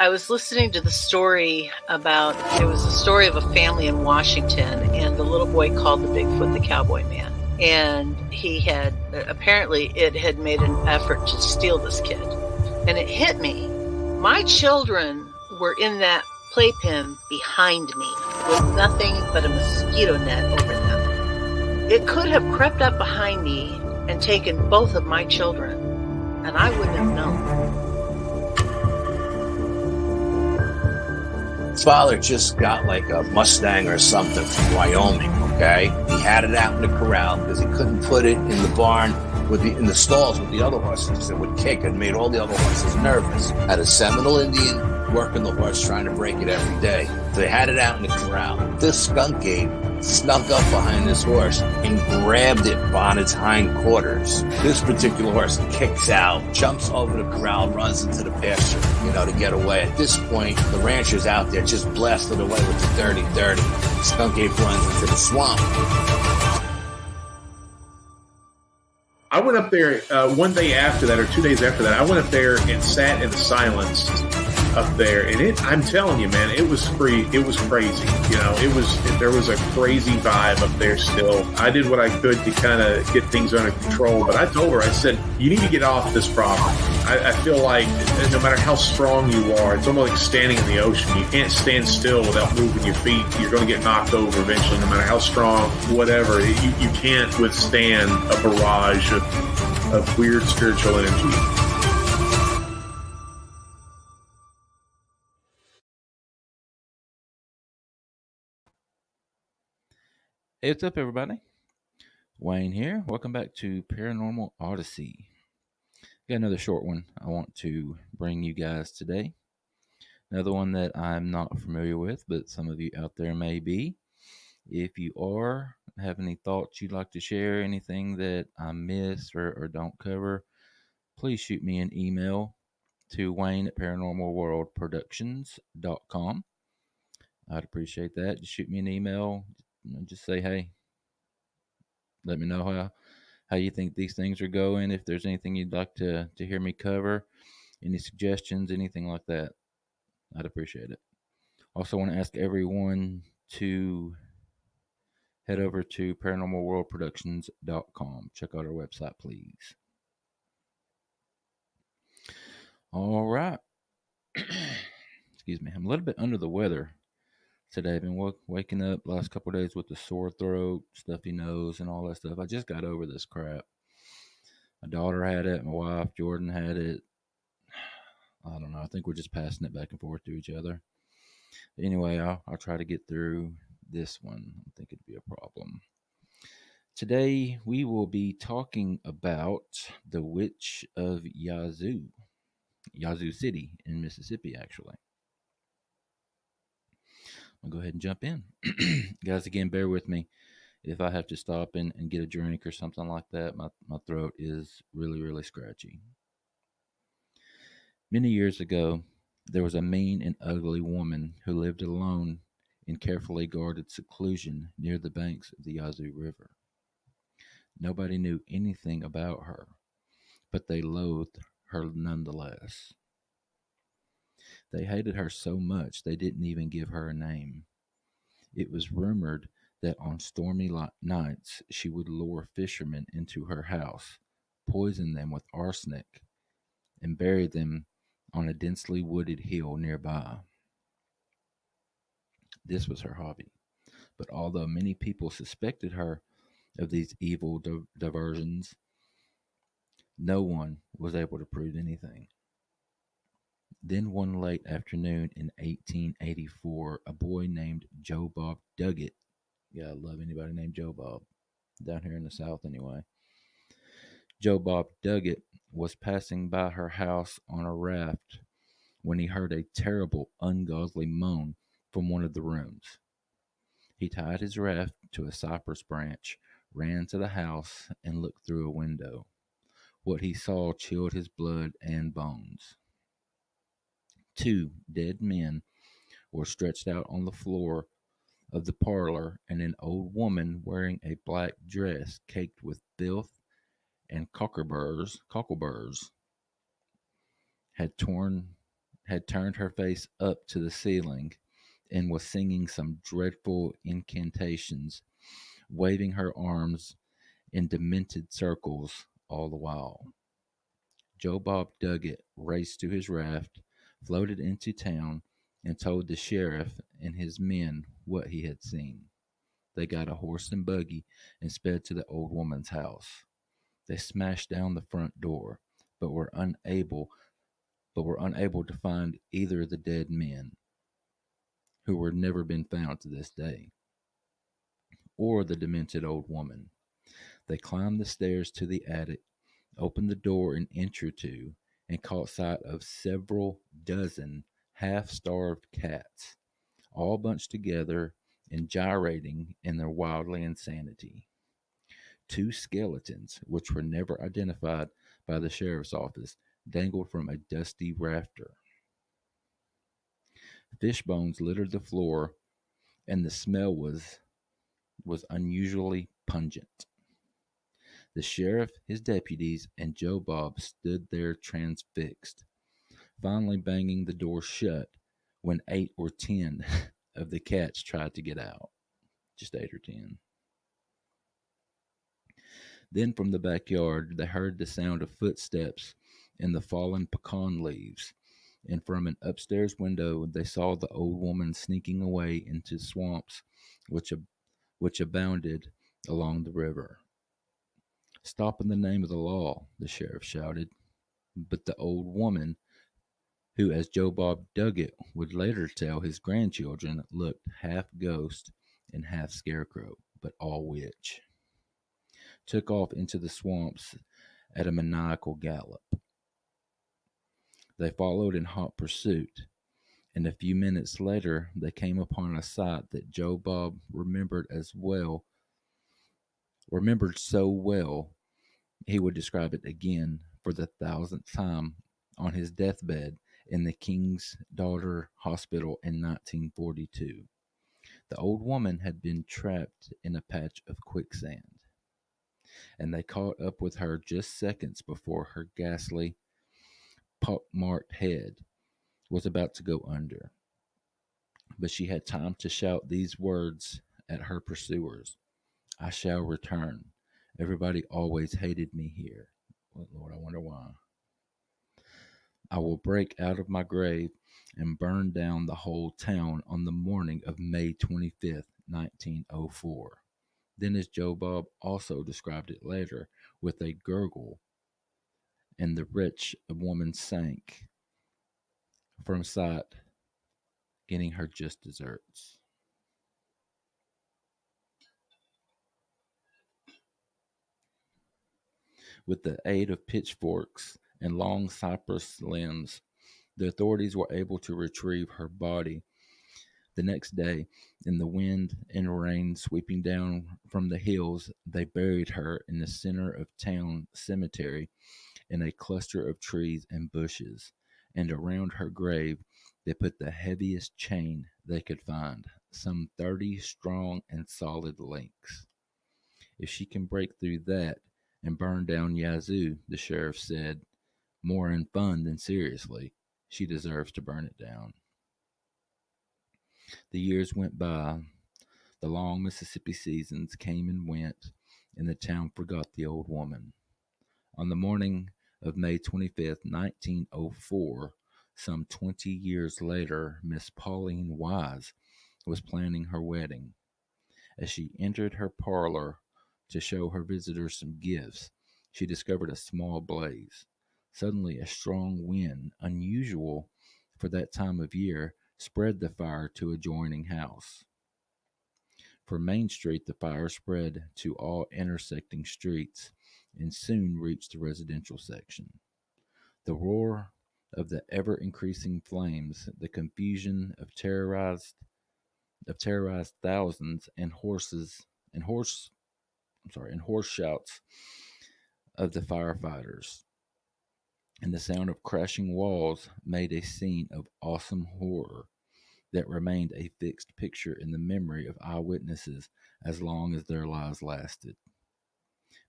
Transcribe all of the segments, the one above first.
I was listening to the story about, it was a story of a family in Washington, and the little boy called the Bigfoot the Cowboy Man. And he had, apparently it had made an effort to steal this kid. And it hit me. My children were in that playpen behind me with nothing but a mosquito net over them. It could have crept up behind me and taken both of my children, and I wouldn't have known. Father just got like a Mustang or something from Wyoming, okay? He had it out in the corral because he couldn't put it in the barn in the stalls with the other horses. It would kick and made all the other horses nervous. Had a Seminole Indian working the horse trying to break it every day. So they had it out in the corral. This skunk ape snuck up behind this horse and grabbed it on its hind quarters. This particular horse kicks out, jumps over the corral, runs into the pasture, to get away. At this point, the rancher's out there just blasted away with the dirty. Skunk ape runs into the swamp. I went up there one day after that, or 2 days after that. I went up there and sat in the silence up there, and I'm telling you, man, it was free. It was crazy. There was a crazy vibe up there still. I did what I could to kind of get things under control, but I told her, I said, you need to get off this property. I feel like no matter how strong you are, it's almost like standing in the ocean. You can't stand still without moving your feet. You're going to get knocked over eventually, no matter how strong, whatever. You can't withstand a barrage of weird spiritual energy. Hey, what's up, everybody? Wayne here. Welcome back to Paranormal Odyssey. Got another short one I want to bring you guys today. Another one that I'm not familiar with, but some of you out there may be. If you are, have any thoughts you'd like to share, anything that I missed or don't cover, please shoot me an email to Wayne at paranormalworldproductions.com. I'd appreciate that. Just shoot me an email. Just say, hey, let me know how you think these things are going. If there's anything you'd like to hear me cover, any suggestions, anything like that, I'd appreciate it. Also want to ask everyone to head over to paranormalworldproductions.com. Check out our website, please. All right. Excuse me. I'm a little bit under the weather today. I've been waking up last couple of days with a sore throat, stuffy nose, and all that stuff. I just got over this crap. My daughter had it. My wife, Jordan, had it. I don't know. I think we're just passing it back and forth to each other. But anyway, I'll try to get through this one. I think it'd be a problem. Today, we will be talking about the Witch of Yazoo. Yazoo City in Mississippi, actually. I'll go ahead and jump in. Guys, again, bear with me. If I have to stop and get a drink or something like that, my throat is really, really scratchy. Many years ago, there was a mean and ugly woman who lived alone in carefully guarded seclusion near the banks of the Yazoo River. Nobody knew anything about her, but they loathed her nonetheless. They hated her so much they didn't even give her a name. It was rumored that on stormy nights she would lure fishermen into her house, poison them with arsenic, and bury them on a densely wooded hill nearby. This was her hobby. But although many people suspected her of these evil diversions, no one was able to prove anything. Then one late afternoon in 1884, a boy named Joe Bob Duggett, yeah, I love anybody named Joe Bob, down here in the South anyway. Joe Bob Duggett was passing by her house on a raft when he heard a terrible, ungodly moan from one of the rooms. He tied his raft to a cypress branch, ran to the house, and looked through a window. What he saw chilled his blood and bones. 2 dead men were stretched out on the floor of the parlor, and an old woman wearing a black dress caked with filth and cockleburrs had had turned her face up to the ceiling and was singing some dreadful incantations, waving her arms in demented circles all the while. Joe Bob Duggett raced to his raft, floated into town, and told the sheriff and his men what he had seen. They got a horse and buggy and sped to the old woman's house. They smashed down the front door, but were unable to find either of the dead men, who were never been found to this day, or the demented old woman. They climbed the stairs to the attic, opened the door an inch or two, and caught sight of several dozen half-starved cats, all bunched together and gyrating in their wildly insanity. Two skeletons, which were never identified by the sheriff's office, dangled from a dusty rafter. Fish bones littered the floor, and the smell was unusually pungent. The sheriff, his deputies, and Joe Bob stood there transfixed, finally banging the door shut when 8 or 10 of the cats tried to get out. Just 8 or 10. Then from the backyard they heard the sound of footsteps in the fallen pecan leaves, and from an upstairs window they saw the old woman sneaking away into swamps which abounded along the river. "Stop in the name of the law," the sheriff shouted. But the old woman, who, as Joe Bob Duggett would later tell his grandchildren, looked half ghost and half scarecrow, but all witch, took off into the swamps at a maniacal gallop. They followed in hot pursuit, and a few minutes later they came upon a sight that Joe Bob remembered so well he would describe it again for the 1000th time on his deathbed in the King's Daughter Hospital in 1942. The old woman had been trapped in a patch of quicksand, and they caught up with her just seconds before her ghastly, pockmarked head was about to go under. But she had time to shout these words at her pursuers: "I shall return. Everybody always hated me here. Well, Lord, I wonder why. I will break out of my grave and burn down the whole town on the morning of May 25th, 1904. Then, as Joe Bob also described it later, with a gurgle, and the wretched woman sank from sight, getting her just desserts. With the aid of pitchforks and long cypress limbs, the authorities were able to retrieve her body. The next day, in the wind and rain sweeping down from the hills, they buried her in the center of town cemetery in a cluster of trees and bushes, and around her grave they put the heaviest chain they could find, some 30 strong and solid links. If she can break through that and burn down Yazoo, the sheriff said, more in fun than seriously, she deserves to burn it down. The years went by. The long Mississippi seasons came and went, and the town forgot the old woman. On the morning of May 25th, 1904, some 20 years later, Miss Pauline Wise was planning her wedding. As she entered her parlor to show her visitors some gifts, she discovered a small blaze. Suddenly, a strong wind, unusual for that time of year, spread the fire to adjoining house. From Main Street, the fire spread to all intersecting streets and soon reached the residential section. The roar of the ever-increasing flames, the confusion of terrorized thousands, and horse shouts of the firefighters, and the sound of crashing walls made a scene of awesome horror that remained a fixed picture in the memory of eyewitnesses as long as their lives lasted.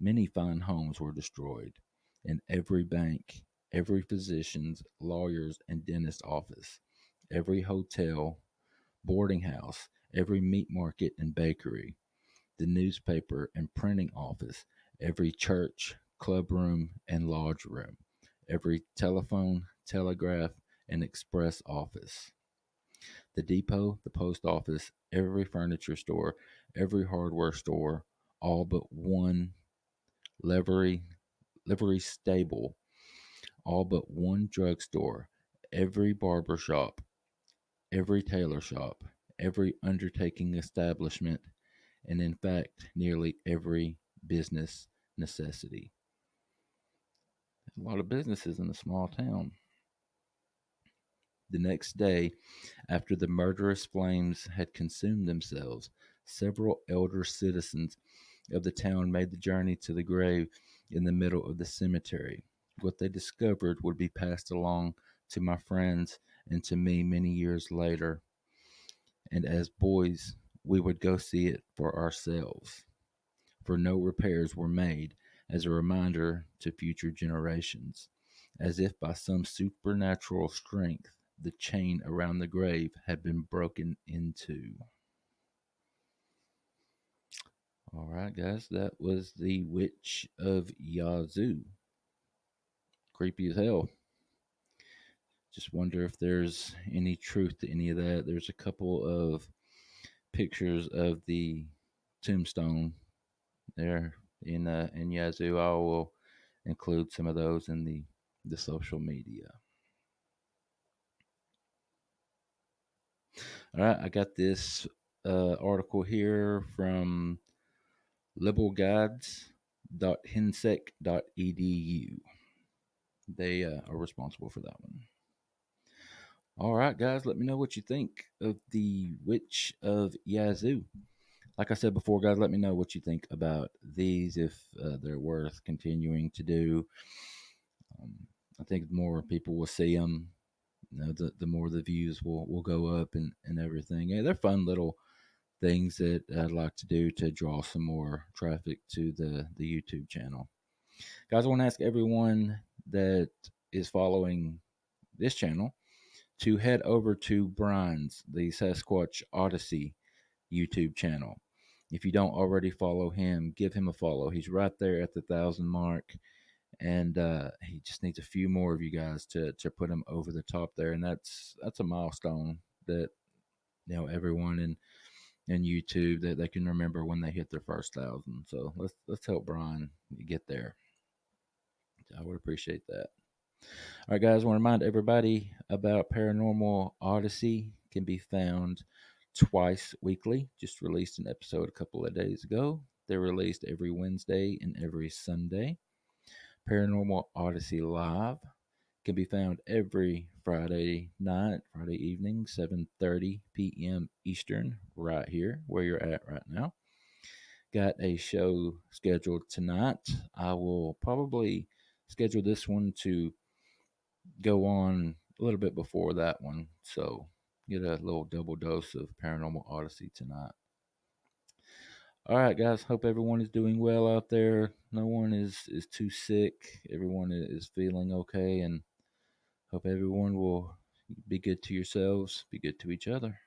Many fine homes were destroyed, and every bank every physician's, lawyer's, and dentist office, every hotel, boarding house, every meat market and bakery, the newspaper and printing office, every church, club room, and lodge room, every telephone, telegraph, and express office, the depot, the post office, every furniture store, every hardware store, all but one livery livery stable, all but one drugstore, every barber shop, every tailor shop, every undertaking establishment, and in fact, nearly every business necessity. A lot of businesses in a small town. The next day, after the murderous flames had consumed themselves, several elder citizens of the town made the journey to the grave in the middle of the cemetery. What they discovered would be passed along to my friends and to me many years later, and as boys, we would go see it for ourselves, for no repairs were made, as a reminder to future generations, as if by some supernatural strength the chain around the grave had been broken into. All right, guys, that was the Witch of Yazoo. Creepy as hell. Just wonder if there's any truth to any of that. There's a couple of pictures of the tombstone there in Yazoo. I will include some of those in the social media. All right, I got this article here from liberalguides.hinsec.edu. They are responsible for that one. All right, guys, let me know what you think of the Witch of Yazoo. Like I said before, guys, let me know what you think about these, if they're worth continuing to do. I think the more people will see them, the more the views will go up and everything. Yeah, they're fun little things that I'd like to do to draw some more traffic to the YouTube channel. Guys, I want to ask everyone that is following this channel to head over to Brian's, the Sasquatch Odyssey YouTube channel. If you don't already follow him, give him a follow. He's right there at the 1,000 mark, and he just needs a few more of you guys to put him over the top there, and that's a milestone that everyone in YouTube that they can remember when they hit their first 1,000. So let's help Brian get there. I would appreciate that. All right, guys, I want to remind everybody about Paranormal Odyssey. Can be found twice weekly. Just released an episode a couple of days ago. They're released every Wednesday and every Sunday. Paranormal Odyssey Live can be found every Friday night, Friday evening, 7:30 p.m. Eastern, right here where you're at right now. Got a show scheduled tonight. I will probably schedule this one to go on a little bit before that one, so get a little double dose of Paranormal Odyssey tonight. All right, guys, hope everyone is doing well out there. No one is too sick. Everyone is feeling okay, and hope everyone will be good to yourselves, be good to each other.